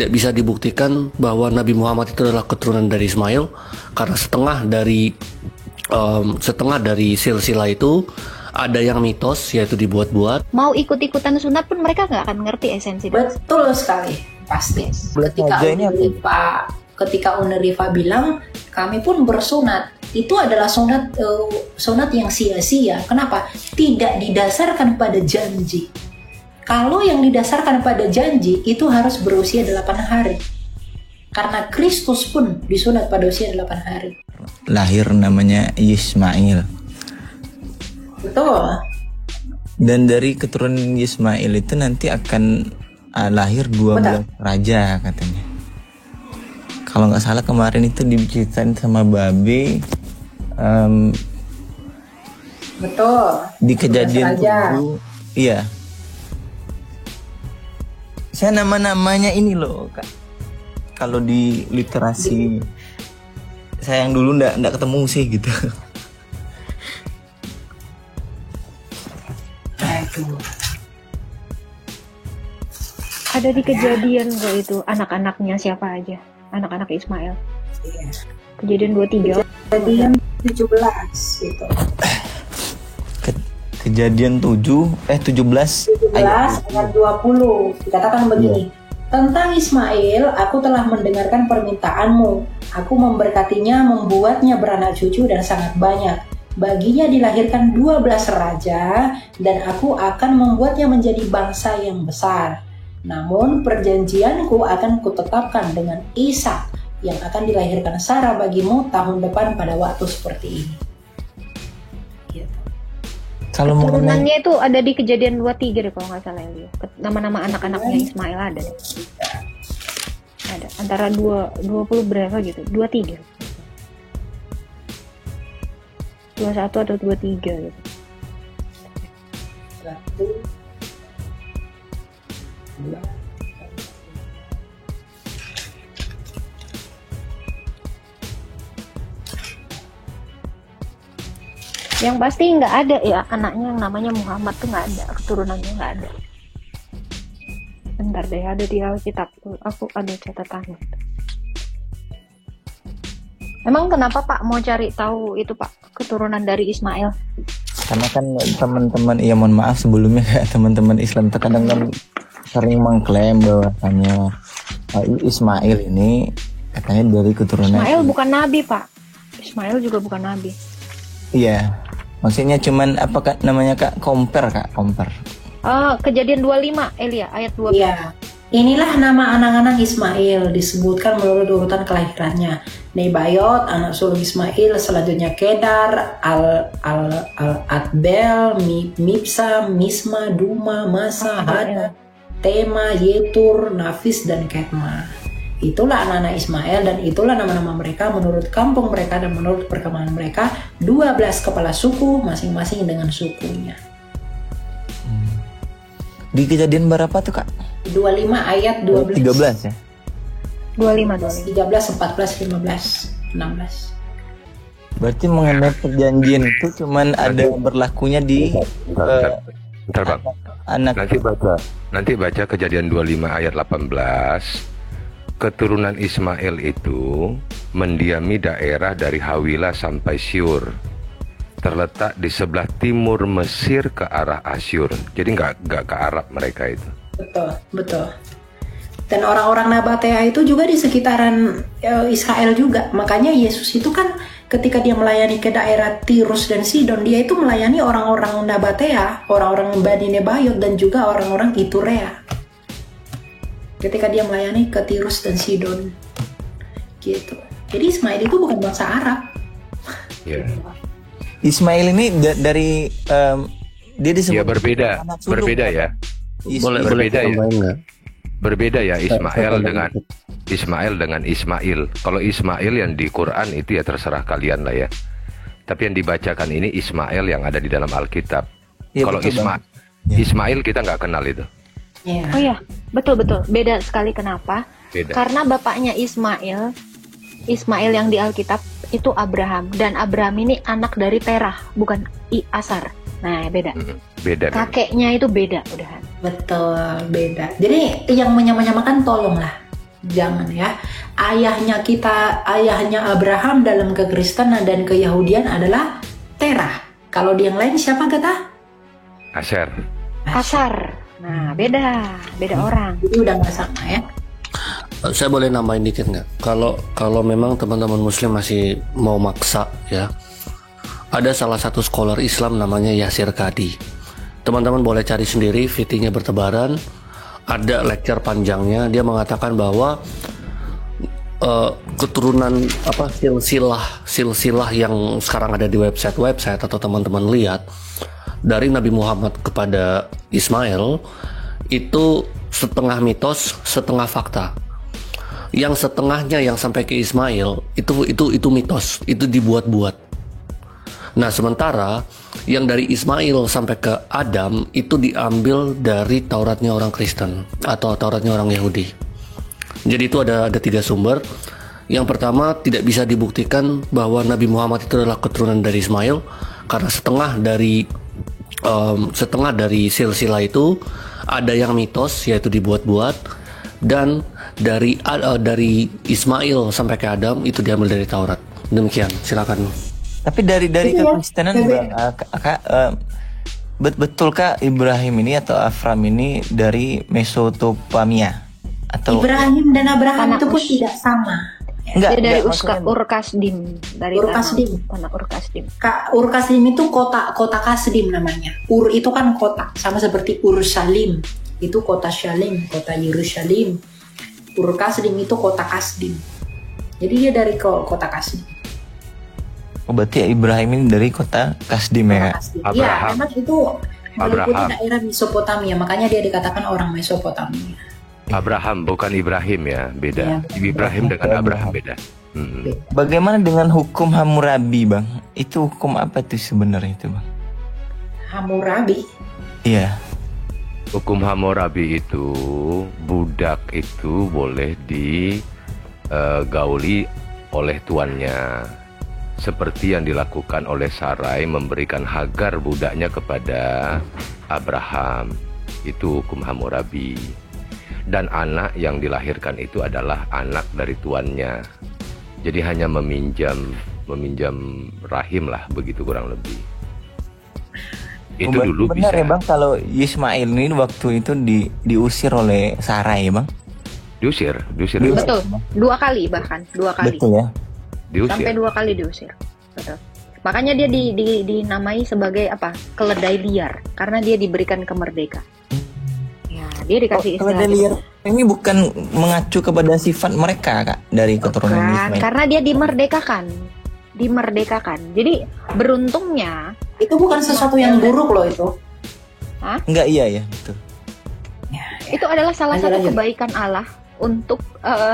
tidak bisa dibuktikan bahwa Nabi Muhammad itu adalah keturunan dari Ismail, karena setengah dari silsilah itu ada yang mitos, yaitu dibuat-buat. Mau ikut-ikutan sunat pun mereka nggak akan ngerti esensi. Betul sekali, pasti. Ketika Unerifa bilang kami pun bersunat, itu adalah sunat yang sia-sia. Kenapa? Tidak didasarkan pada janji. Kalau yang didasarkan pada janji itu harus berusia 8 hari. Karena Kristus pun disunat pada usia 8 hari. Lahir namanya Ismail. Betul. Dan dari keturunan Ismail itu nanti akan lahir 12 raja katanya. Kalau nggak salah kemarin itu diceritain sama Babe. Betul. Di Kejadian 7. Iya. Saya nama-namanya ini loh, Kak. Kalau di literasi saya yang dulu nggak ketemu sih gitu. Ada di Kejadian nggak itu anak-anaknya siapa aja? Anak-anak Ismail. Iya. Kejadian 23. Kejadian 17 gitu. Kejadian 17 ayat 20 dikatakan begini. Tentang Ismail, aku telah mendengarkan permintaanmu. Aku memberkatinya, membuatnya beranak cucu dan sangat banyak. Baginya dilahirkan 12 raja, dan aku akan membuatnya menjadi bangsa yang besar. Namun perjanjianku akan kutetapkan dengan Ishak, yang akan dilahirkan Sarah bagimu tahun depan pada waktu seperti ini. Kalau turunannya itu ada di Kejadian 23 deh kalau nggak salah ya. Nama-nama anak-anaknya Ismail ada deh. Ada antara 20 berapa gitu, 23. 21 atau 23 gitu. 1 2. Yang pasti nggak ada ya anaknya yang namanya Muhammad tuh, nggak ada, keturunannya nggak ada. Bentar deh, ada di Alkitab, aku ada catatan. Emang kenapa Pak mau cari tahu itu Pak, keturunan dari Ismail? Karena kan teman-teman, ya mohon maaf sebelumnya kayak teman-teman Islam terkadang kan sering mengklaim bahwasanya Ismail ini katanya dari keturunan. Ismail bukan nabi Pak. Ismail juga bukan nabi. Iya. Maksudnya cuman apa Kak namanya Kak? Compare. Kejadian 25 Elia ayat 12. Iya. Inilah nama anak-anak Ismail disebutkan menurut urutan kelahirannya. Nebayot, anak sulung Ismail, selanjutnya Kedar, Al-Adbel, Mipsa, Misma, Duma, Masa, Hada, Tema, Yetur, Nafis, dan Ketma. Itulah anak-anak Ismail dan itulah nama-nama mereka menurut kampung mereka dan menurut perkembangan mereka, 12 kepala suku masing-masing dengan sukunya. Di Kejadian berapa tuh Kak? 25 ayat 12. 13 ya? 25. 13, 14, 15, 16. Berarti mengenai perjanjian itu cuman ada berlakunya di Bentar Bang. anak. Nanti baca Kejadian 25 ayat 18. Keturunan Ismail itu mendiami daerah dari Hawilah sampai Syur, terletak di sebelah timur Mesir ke arah Asyur. Jadi nggak ke Arab mereka itu. Betul. Dan orang-orang Nabatea itu juga di sekitaran Israel juga. Makanya Yesus itu kan ketika dia melayani ke daerah Tirus dan Sidon, dia itu melayani orang-orang Nabatea, orang-orang Bani Nebayot dan juga orang-orang Iturea. Ketika dia melayani ke Tirus dan Sidon, gitu. Jadi Ismail itu bukan bangsa Arab. Yeah. Ismail ini dari dia disebut. Ya berbeda ya. Berbeda ya. Berbeda ya Ismail dengan Ismail. Kalau Ismail yang di Quran itu ya terserah kalian lah ya. Tapi yang dibacakan ini Ismail yang ada di dalam Alkitab. Ya, kalau Ismail kita nggak kenal itu. Yeah. Oh ya, betul. Beda sekali. Kenapa? Beda. Karena bapaknya Ismail yang di Alkitab itu Abraham, dan Abraham ini anak dari Terah, bukan Asar. Nah, beda. Beda. Kakeknya itu beda, udahan. Betul, beda. Jadi yang menyamakan tolonglah. Jangan ya. Ayahnya Abraham dalam kekristenan dan keyahudian adalah Terah. Kalau di yang lain siapa kata? Asar. Nah, beda orang. Jadi udah nggak sama ya. Saya boleh nambahin dikit nggak? Kalau memang teman-teman Muslim masih mau maksa ya, ada salah satu scholar Islam namanya Yasir Qadhi. Teman-teman boleh cari sendiri, VT-nya bertebaran. Ada lecture panjangnya. Dia mengatakan bahwa keturunan silsilah yang sekarang ada di website atau teman-teman lihat dari Nabi Muhammad kepada Ismail itu setengah mitos, setengah fakta. Yang setengahnya yang sampai ke Ismail itu mitos, itu dibuat-buat. Nah, sementara yang dari Ismail sampai ke Adam itu diambil dari Tauratnya orang Kristen atau Tauratnya orang Yahudi. Jadi itu ada 3 sumber. Yang pertama, tidak bisa dibuktikan bahwa Nabi Muhammad itu adalah keturunan dari Ismail karena setengah dari silsilah itu ada yang mitos, yaitu dibuat-buat, dan dari Ismail sampai ke Adam itu diambil dari Taurat. Demikian, silakan. Tapi dari kekristenan betulkah Ibrahim ini atau Avram ini dari Mesopotamia? Atau Ibrahim dan Abraham itu pun tidak sama. Dia dari Ur Kasdim, dari tanah Ur Kasdim. Ur Kasdim itu kota Kasdim namanya. Ur itu kan kota, sama seperti Ursalim. Itu kota Syalim, kota Yerusalem. Ur Kasdim itu kota Kasdim. Jadi dia dari kota Kasdim. Oh, berarti Ibrahim ini dari kota Kasdim ya? Iya, memang itu meliputi daerah Mesopotamia, makanya dia dikatakan orang Mesopotamia. Abraham bukan Ibrahim ya, beda. Ya, Ibrahim dengan Abraham beda. Bagaimana dengan hukum Hammurabi, Bang? Itu hukum apa tuh sebenarnya itu, Bang? Hammurabi? Iya. Hukum Hammurabi itu budak itu boleh digauli oleh tuannya. Seperti yang dilakukan oleh Sarai memberikan Hagar budaknya kepada Abraham. Itu hukum Hammurabi. Dan anak yang dilahirkan itu adalah anak dari tuannya. Jadi hanya meminjam rahim lah, begitu kurang lebih. Itu dulu benar bisa. Ya Bang, kalau Ismail ini waktu itu diusir oleh Sarai, Bang? Diusir. Betul. 2 kali bahkan, 2 kali. Betul ya. Diusir. Sampai 2 kali diusir. Betul. Makanya dia dinamai sebagai apa? Keledai liar, karena dia diberikan kemerdekaan. Dia dikasih istilah liar ini bukan mengacu kepada sifat mereka, Kak, dari keturunan Ismail. Karena dia dimerdekakan. Jadi beruntungnya itu bukan sesuatu yang buruk loh itu. Hah? Enggak, iya betul. Itu adalah salah satu kebaikan Allah untuk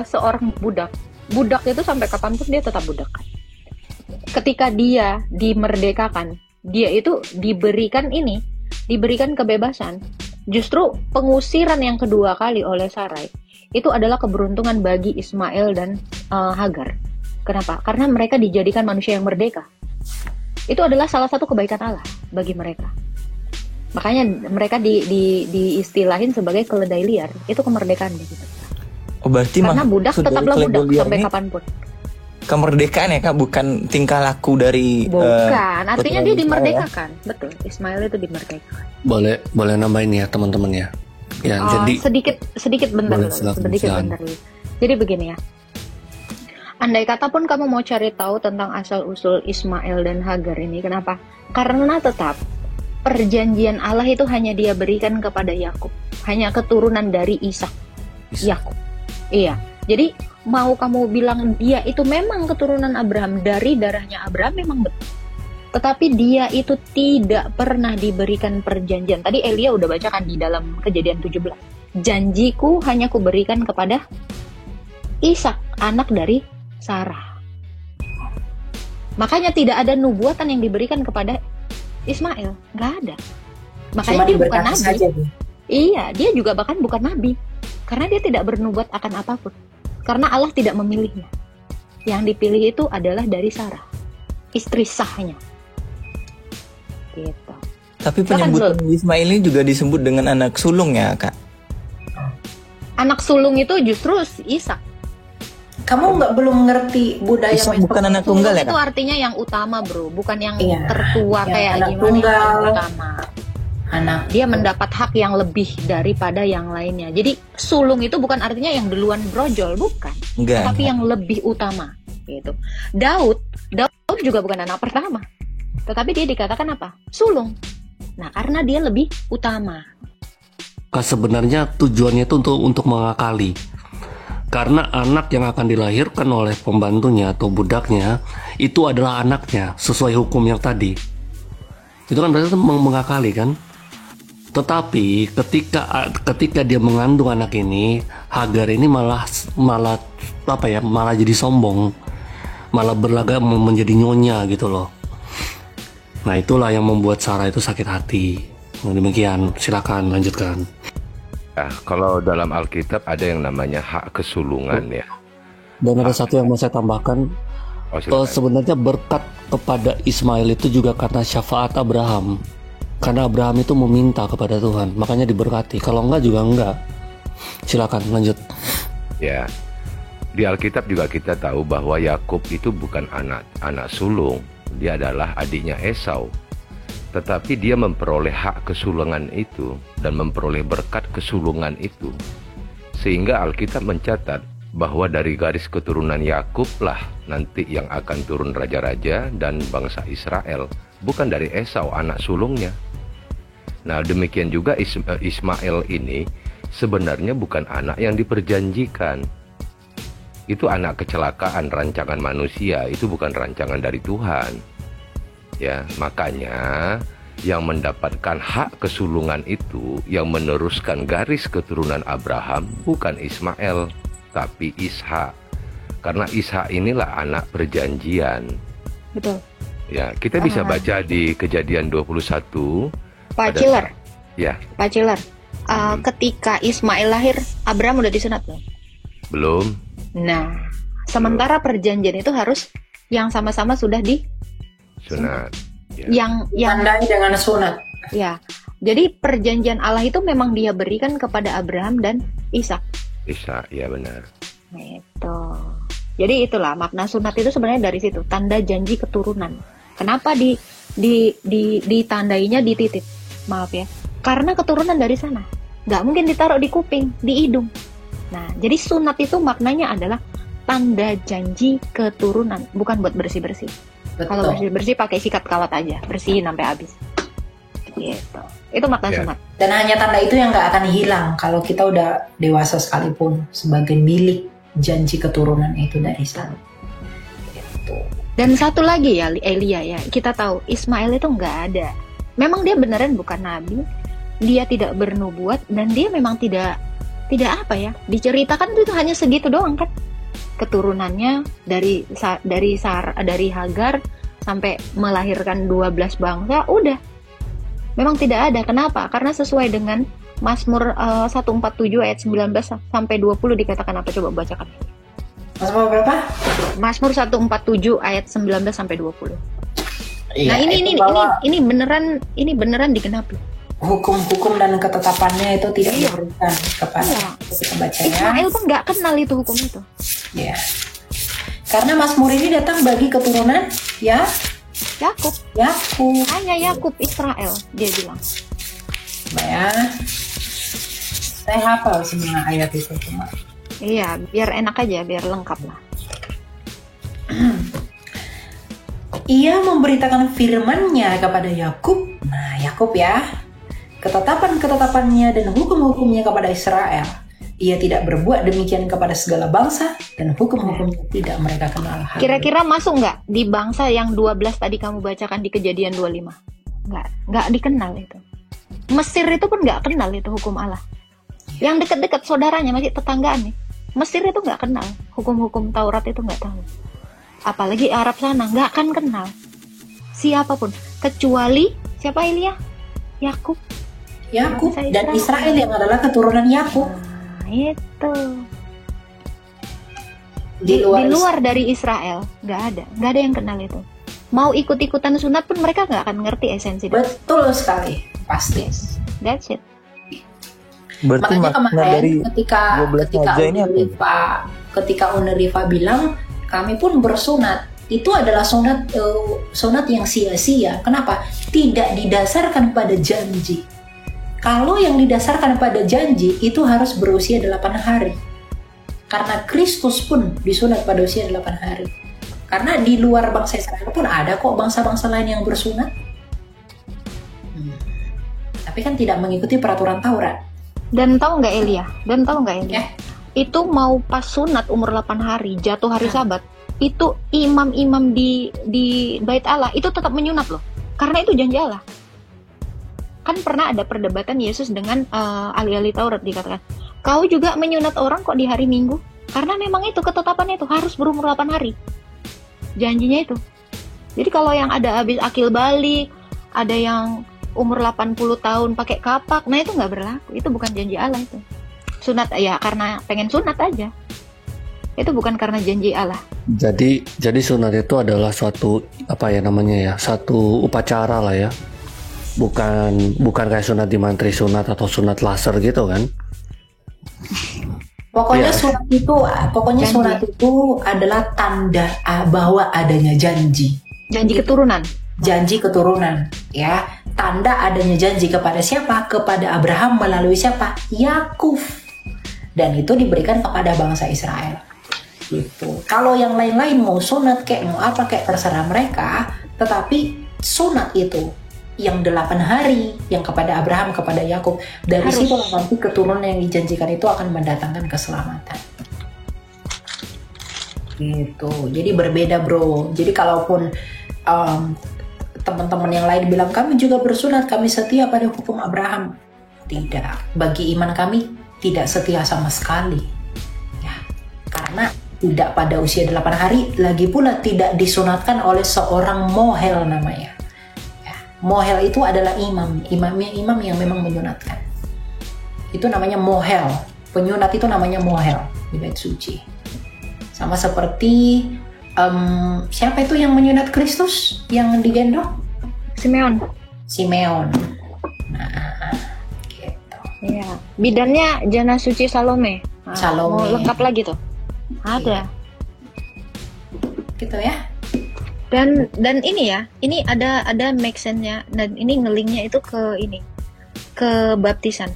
seorang budak. Budak itu sampai kapanpun dia tetap budak. Ketika dia dimerdekakan, dia itu diberikan kebebasan. Justru pengusiran yang kedua kali oleh Sarai itu adalah keberuntungan bagi Ismail dan Hagar. Kenapa? Karena mereka dijadikan manusia yang merdeka. Itu adalah salah satu kebaikan Allah bagi mereka. Makanya mereka diistilahin sebagai keledai liar. Itu kemerdekaan gitu. Oh, berarti karena budak tetaplah budak sampai kapanpun. Kemerdekaan ya, Kak, bukan tingkah laku dari bukan, artinya dia dimerdekakan. Ya? Betul, Ismail itu dimerdekakan. Boleh nambahin ya teman-teman ya. Ya, jadi sedikit bentar. Jadi begini ya. Andai kata pun kamu mau cari tahu tentang asal-usul Ismail dan Hagar ini, kenapa? Karena tetap perjanjian Allah itu hanya dia berikan kepada Yakub, hanya keturunan dari Ishak. Yakub. Iya. Jadi mau kamu bilang dia itu memang keturunan Abraham, dari darahnya Abraham, memang betul. Tetapi dia itu tidak pernah diberikan perjanjian. Tadi Elia udah bacakan di dalam Kejadian 17. Janjiku hanya kuberikan kepada Ishak, anak dari Sarah. Makanya tidak ada nubuatan yang diberikan kepada Ismail. Nggak ada. Makanya dia bukan nabi. Saja, iya, dia juga bahkan bukan nabi. Karena dia tidak bernubuat akan apapun. Karena Allah tidak memilihnya. Yang dipilih itu adalah dari Sarah, istri sahnya. Gitu. Tapi penyebutan Ismail ini juga disebut dengan anak sulung ya, Kak? Anak sulung itu justru Ishak. Kamu belum ngerti budaya Ishak bukan anak tunggal ya? Itu artinya yang utama, bro, bukan yang Iya, tertua yang kayak anak gimana tunggal. yang utama. Anak Dia mendapat hak yang lebih daripada yang lainnya. Jadi sulung itu bukan artinya yang duluan brojol, bukan. Enggak. Tapi yang lebih utama, gitu. Daud juga bukan anak pertama, tetapi dia dikatakan apa? Sulung. Nah, karena dia lebih utama. Sebenarnya tujuannya itu untuk mengakali. Karena anak yang akan dilahirkan oleh pembantunya atau budaknya itu adalah anaknya sesuai hukum yang tadi. Itu kan berarti mengakali kan? Tetapi ketika dia mengandung anak ini, Hagar ini malah apa ya? Malah jadi sombong, malah berlagak menjadi nyonya gitu loh. Nah, itulah yang membuat Sarah itu sakit hati. Demikian, silakan lanjutkan. Ya, kalau dalam Alkitab ada yang namanya hak kesulungan ya. Dan ada satu yang mau saya tambahkan. Sebenarnya berkat kepada Ismail itu juga karena syafaat Abraham. Karena Abraham itu meminta kepada Tuhan, makanya diberkati. Kalau enggak juga enggak. Silakan lanjut. Ya, di Alkitab juga kita tahu bahwa Yakub itu bukan anak sulung. Dia adalah adiknya Esau. Tetapi dia memperoleh hak kesulungan itu dan memperoleh berkat kesulungan itu. Sehingga Alkitab mencatat bahwa dari garis keturunan Yakub lah nanti yang akan turun raja-raja dan bangsa Israel, bukan dari Esau anak sulungnya. Nah, demikian juga Ismail ini sebenarnya bukan anak yang diperjanjikan. Itu anak kecelakaan rancangan manusia, itu bukan rancangan dari Tuhan. Ya, makanya yang mendapatkan hak kesulungan itu, yang meneruskan garis keturunan Abraham bukan Ismail, tapi Ishak. Karena Ishak inilah anak perjanjian. Betul. Ya, kita bisa baca di Kejadian 21. Pak Ciler. Ya. Pak Ciler. Ketika Ismail lahir, Abraham udah disunat belum? Belum. Nah, sementara perjanjian itu harus yang sama-sama sudah sunat. Ya. Yang tandai dengan sunat. Ya. Jadi perjanjian Allah itu memang dia berikan kepada Abraham dan Ishak. Ishak, ya benar. Itu. Jadi itulah makna sunat itu sebenarnya dari situ, tanda janji keturunan. Kenapa ditandainya di titik? Maaf ya. Karena keturunan dari sana. Nggak mungkin ditaruh di kuping, di hidung. Nah, jadi sunat itu maknanya adalah tanda janji keturunan, bukan buat bersih-bersih. Kalau bersih-bersih pakai sikat kawat aja, bersihin sampai habis. Gitu. Itu makna sunat. Dan hanya tanda itu yang nggak akan hilang kalau kita udah dewasa sekalipun sebagai milik janji keturunan itu dari sana. Gitu. Dan satu lagi ya, Elia ya, kita tahu Ismail itu nggak ada. Memang dia beneran bukan nabi, dia tidak bernubuat dan dia memang tidak apa ya, diceritakan itu hanya segitu doang kan. Keturunannya dari Hagar sampai melahirkan 12 bangsa, udah. Memang tidak ada. Kenapa? Karena sesuai dengan Mazmur 147 ayat 19 sampai 20 dikatakan apa? Coba bacakan. Mazmur berapa? Mazmur 147 ayat 19 sampai 20. Iya, nah, ini beneran digenapi. Hukum-hukum dan ketetapannya itu tidak diberikan kepada kita bacanya. Ismail pun nggak kenal itu hukum itu. Ya, karena Mazmur ini datang bagi keturunan Yakub. Hanya Yakub Israel, dia bilang. Ya, saya hafal semua ayat itu cuma. Iya, biar enak aja, biar lengkap lah. Ia memberitakan firman-Nya kepada Yakub. Nah, Yakub ya. Ketetapan-ketetapannya dan hukum-hukumnya kepada Israel. Ia tidak berbuat demikian kepada segala bangsa dan hukum-hukumnya tidak mereka kenal. Kira-kira masuk nggak di bangsa yang 12 tadi kamu bacakan di Kejadian 25? Nggak dikenal itu. Mesir itu pun nggak kenal itu hukum Allah. Yang dekat-dekat saudaranya masih tetanggaan nih. Mesir itu nggak kenal hukum-hukum Taurat, itu nggak tahu. Apalagi Arab sana nggak akan kenal siapapun kecuali siapa, Elia? Yakub dan Israel yang adalah keturunan Yakub. Nah, itu di luar dari Israel nggak ada yang kenal itu. Mau ikut-ikutan sunat pun mereka nggak akan ngerti esensi. Betul sekali, pasti. That's it. Berarti makanya kemarin dari ketika Unerifa bilang kami pun bersunat, itu adalah sunat yang sia-sia. Kenapa? Tidak didasarkan pada janji. Kalau yang didasarkan pada janji itu harus berusia 8 hari. Karena Kristus pun disunat pada usia 8 hari. Karena di luar bangsa Israel pun ada kok bangsa-bangsa lain yang bersunat. Tapi kan tidak mengikuti peraturan Taurat. Dan tahu nggak Elia? Itu mau pas sunat umur 8 hari, jatuh hari Sabat, itu imam-imam di Bait Allah itu tetap menyunat loh. Karena itu janji Allah. Kan pernah ada perdebatan Yesus dengan ahli-ahli Taurat, dikatakan, kau juga menyunat orang kok di hari Minggu? Karena memang itu ketetapannya itu harus berumur 8 hari. Janjinya itu. Jadi kalau yang ada habis akil balik, ada yang umur 80 tahun pakai kapak, nah itu nggak berlaku. Itu bukan janji Allah itu. Sunat ya karena pengen sunat aja. Itu bukan karena janji Allah. Jadi sunat itu adalah suatu satu upacara lah ya. Bukan kayak sunat di mantri sunat atau sunat laser gitu kan. Pokoknya sunat itu adalah tanda bahwa adanya janji. Janji keturunan. Janji keturunan, ya. Tanda adanya janji kepada siapa? Kepada Abraham melalui siapa? Yakub. Dan itu diberikan kepada bangsa Israel. Gitu. Kalau yang lain-lain mau sunat kayak mau apa kayak terserah mereka, tetapi sunat itu yang 8 hari yang kepada Abraham, kepada Yakub, dari situ nanti keturunan yang dijanjikan itu akan mendatangkan keselamatan. Gitu. Jadi berbeda bro. Jadi kalaupun teman-teman yang lain bilang kami juga bersunat, kami setia pada hukum Abraham, tidak. Bagi iman kami tidak setia sama sekali. Ya, karena tidak pada usia 8 hari, lagi pula tidak disunatkan oleh seorang mohel namanya. Mohel itu adalah imam yang memang menyunatkan. Itu namanya mohel. Penyunat itu namanya mohel di Bait Suci. Sama seperti siapa itu yang menyunat Kristus yang digendong? Simeon. Nah, gitu. Iya. Bidannya Jana Suci Salome. Salome. Mau lengkap lagi tuh. Ada. Iya. Gitu ya. Dan ini ya, ini ada make sense-nya, dan ini ngelinknya itu ke baptisan.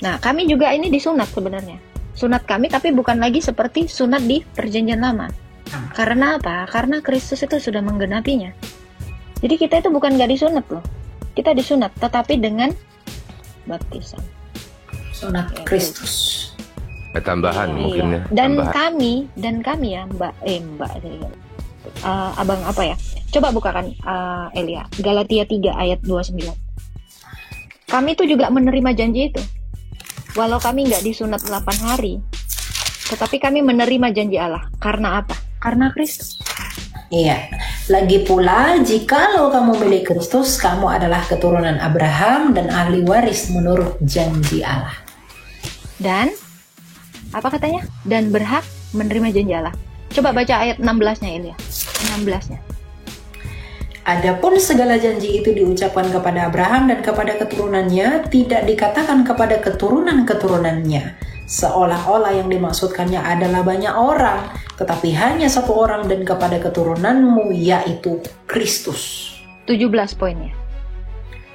Nah, kami juga ini disunat sebenarnya. Sunat kami tapi bukan lagi seperti sunat di Perjanjian Lama. Karena apa? Karena Kristus itu sudah menggenapinya. Jadi kita itu bukan nggak disunat loh. Kita disunat, tetapi dengan baptisan. Sunat Kristus. Tambahan mungkin ya. Dan tambahan. kami ya abang apa ya? Coba bukakan Elia, Galatia 3 ayat 29. Kami itu juga menerima janji itu. Walau kami nggak disunat 8 hari, tetapi kami menerima janji Allah. Karena apa? Karena Kristus. Iya. Lagi pula, jikalau kamu milik Kristus, kamu adalah keturunan Abraham dan ahli waris menurut janji Allah. Dan apa katanya? Dan berhak menerima janji Allah. Coba baca ayat 16-nya Elia. 16-nya. Adapun segala janji itu diucapkan kepada Abraham dan kepada keturunannya, tidak dikatakan kepada keturunan-keturunannya, seolah-olah yang dimaksudkannya adalah banyak orang, tetapi hanya satu orang dan kepada keturunanmu, yaitu Kristus. 17 poinnya.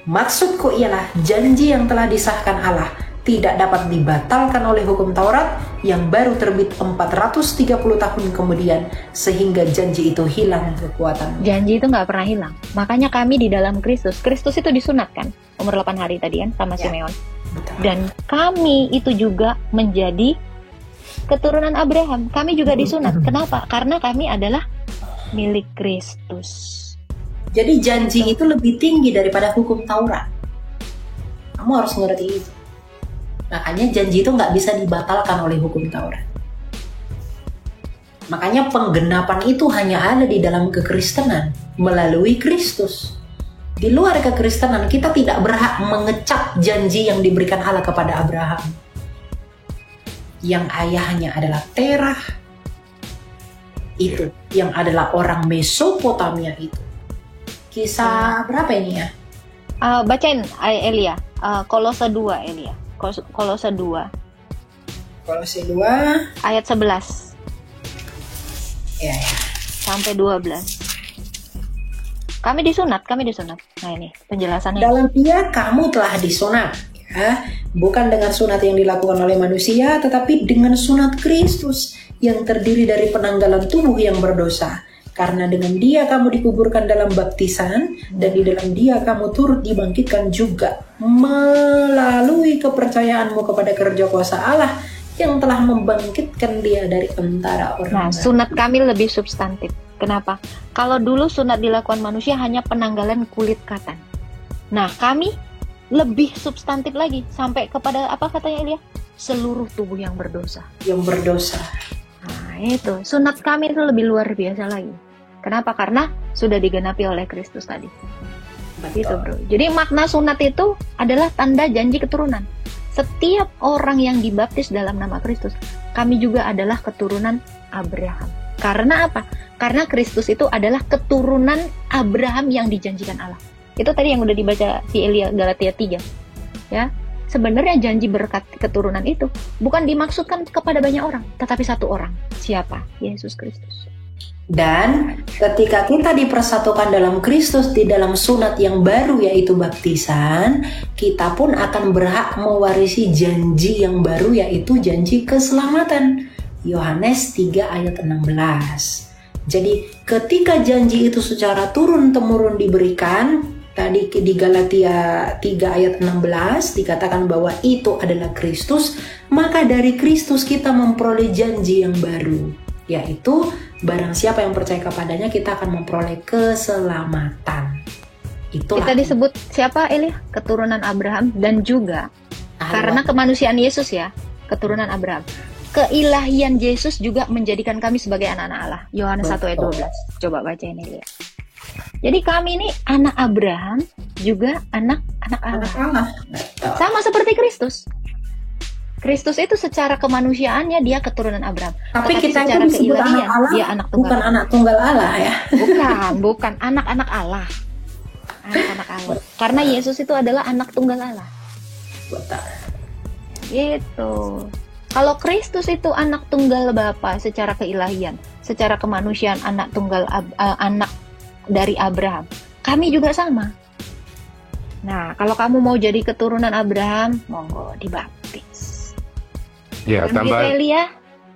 Maksudku ialah janji yang telah disahkan Allah tidak dapat dibatalkan oleh hukum Taurat yang baru terbit 430 tahun kemudian, sehingga janji itu hilang kekuatan. Janji itu nggak pernah hilang. Makanya kami di dalam Kristus. Kristus itu disunatkan umur 8 hari tadi kan sama Simeon. Betul. Dan kami itu juga menjadi keturunan Abraham. Kami juga disunat. Kenapa? Karena kami adalah milik Kristus. Jadi janji itu lebih tinggi daripada hukum Taurat. Kamu harus ngerti itu. Makanya janji itu nggak bisa dibatalkan oleh hukum Taurat. Makanya penggenapan itu hanya ada di dalam kekristenan melalui Kristus. Di luar kekristenan kita tidak berhak mengecap janji yang diberikan Allah kepada Abraham, yang ayahnya adalah Terah, itu yang adalah orang Mesopotamia itu. Kisah berapa ini ya? Bacain Elia Kolose 2 Elia. Kolose 2. Kolose 2 ayat 11. Ya. Sampai 12. Kami disunat. Nah ini penjelasannya. Dalam Dia kamu telah disunat, ya, bukan dengan sunat yang dilakukan oleh manusia, tetapi dengan sunat Kristus yang terdiri dari penanggalan tubuh yang berdosa. Karena dengan Dia kamu dikuburkan dalam baptisan, dan di dalam Dia kamu turut dibangkitkan juga melalui kepercayaanmu kepada kerja kuasa Allah yang telah membangkitkan Dia dari antara orang. Nah, sunat kami lebih substantif. Kenapa? Kalau dulu sunat dilakukan manusia hanya penanggalan kulit katan. Nah, kami lebih substantif lagi sampai kepada apa katanya Elia? Seluruh tubuh yang berdosa. Nah, itu sunat kami itu lebih luar biasa lagi. Kenapa? Karena sudah digenapi oleh Kristus tadi. Gitu, bro. Jadi makna sunat itu adalah tanda janji keturunan. Setiap orang yang dibaptis dalam nama Kristus, kami juga adalah keturunan Abraham. Karena apa? Karena Kristus itu adalah keturunan Abraham yang dijanjikan Allah. Itu tadi yang udah dibaca si Elia Galatia 3. Ya. Sebenarnya janji berkat keturunan itu bukan dimaksudkan kepada banyak orang, tetapi satu orang. Siapa? Yesus Kristus. Dan ketika kita dipersatukan dalam Kristus di dalam sunat yang baru yaitu baptisan, kita pun akan berhak mewarisi janji yang baru yaitu janji keselamatan. Yohanes 3 ayat 16. Jadi ketika janji itu secara turun-temurun diberikan, tadi di Galatia 3 ayat 16 dikatakan bahwa itu adalah Kristus, maka dari Kristus kita memperoleh janji yang baru, yaitu barang siapa yang percaya kepadanya kita akan memperoleh keselamatan. Itulah. Kita disebut siapa Elia? Keturunan Abraham dan juga karena kemanusiaan Yesus ya, keturunan Abraham. Keilahian Yesus juga menjadikan kami sebagai anak-anak Allah. Yohanes 1 ayat 12. Coba baca ini lihat. Jadi kami ini anak Abraham juga anak-anak Allah. Sama seperti Kristus. Kristus itu secara kemanusiaannya dia keturunan Abraham. Tapi kita secara disebut anak Allah, dia anak tunggal. Bukan anak tunggal Allah ya. Bukan anak-anak Allah. Anak-anak Allah. Karena Yesus itu adalah anak tunggal Allah. Betul. Gitu. Kalau Kristus itu anak tunggal Bapa secara keilahian, secara kemanusiaan anak tunggal anak dari Abraham, kami juga sama. Nah, kalau kamu mau jadi keturunan Abraham, monggo dibaptis. Ya,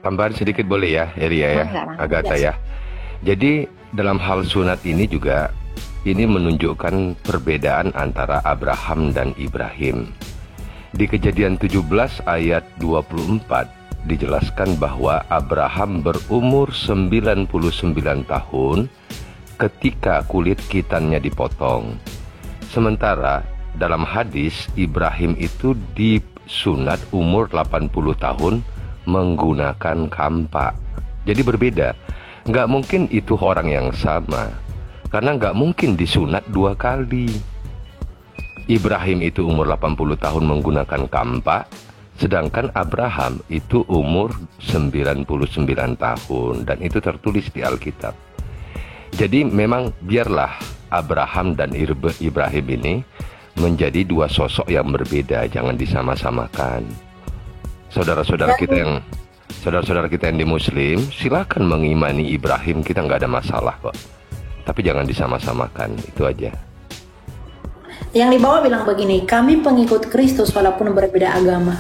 tambahan sedikit boleh ya, Elia ya, Agatha ya. Jadi dalam hal sunat ini juga ini menunjukkan perbedaan antara Abraham dan Ibrahim. Di Kejadian 17 ayat 24 dijelaskan bahwa Abraham berumur 99 tahun ketika kulit khitannya dipotong. Sementara dalam hadis Ibrahim itu disunat umur 80 tahun menggunakan kampak. Jadi berbeda. Nggak mungkin itu orang yang sama. Karena nggak mungkin disunat 2 kali. Ibrahim itu umur 80 tahun menggunakan kampak, sedangkan Abraham itu umur 99 tahun, dan itu tertulis di Alkitab. Jadi memang biarlah Abraham dan Ibrahim ini menjadi 2 sosok yang berbeda, jangan disama-samakan. Saudara-saudara kita yang di Muslim, silakan mengimani Ibrahim, kita nggak ada masalah kok. Tapi jangan disama-samakan, itu aja. Yang di bawah bilang begini, kami pengikut Kristus walaupun berbeda agama.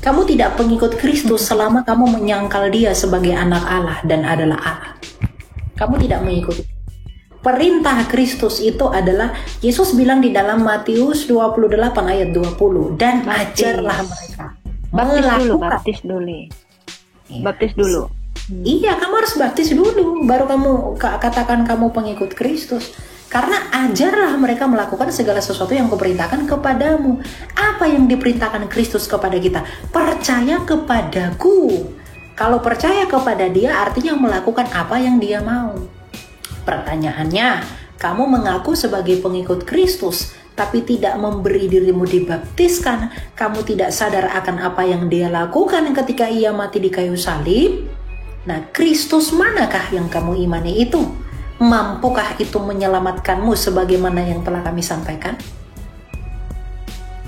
Kamu tidak pengikut Kristus selama kamu menyangkal dia sebagai anak Allah dan adalah Allah. Kamu tidak mengikuti. Perintah Kristus itu adalah, Yesus bilang di dalam Matius 28 ayat 20, dan ajarlah mereka. Baptis dulu. Iya, kamu harus baptis dulu, baru kamu katakan kamu pengikut Kristus. Karena ajarlah mereka melakukan segala sesuatu yang kuperintahkan kepadamu. Apa yang diperintahkan Kristus kepada kita? Percaya kepadaku. Kalau percaya kepada dia artinya melakukan apa yang dia mau. Pertanyaannya, kamu mengaku sebagai pengikut Kristus, tapi tidak memberi dirimu dibaptiskan. Kamu tidak sadar akan apa yang dia lakukan ketika ia mati di kayu salib. Nah, Kristus manakah yang kamu imani itu? Mampukah itu menyelamatkanmu sebagaimana yang telah kami sampaikan?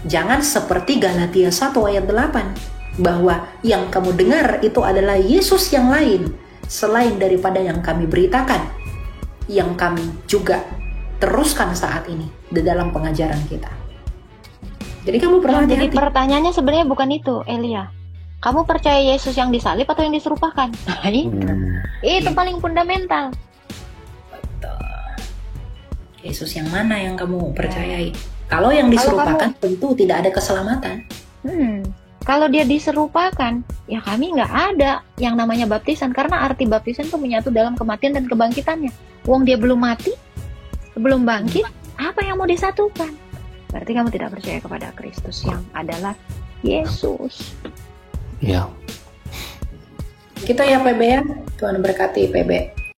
Jangan seperti Galatia 1 ayat 8, bahwa yang kamu dengar itu adalah Yesus yang lain selain daripada yang kami beritakan, yang kami juga teruskan saat ini di dalam pengajaran kita. Jadi kamu perlu hati-hati. Jadi pertanyaannya sebenarnya bukan itu, Elia. Kamu percaya Yesus yang disalib atau yang diserupakan? Itu paling fundamental. Yesus yang mana yang kamu percayai? Kalau yang diserupakan tentu tidak ada keselamatan. Kalau dia diserupakan, ya kami nggak ada yang namanya baptisan, karena arti baptisan itu menyatu dalam kematian dan kebangkitannya. Wong dia belum mati, belum bangkit, apa yang mau disatukan? Berarti kamu tidak percaya kepada Kristus yang adalah Yesus. Ya. Kita ya PB ya, Tuhan berkati PB.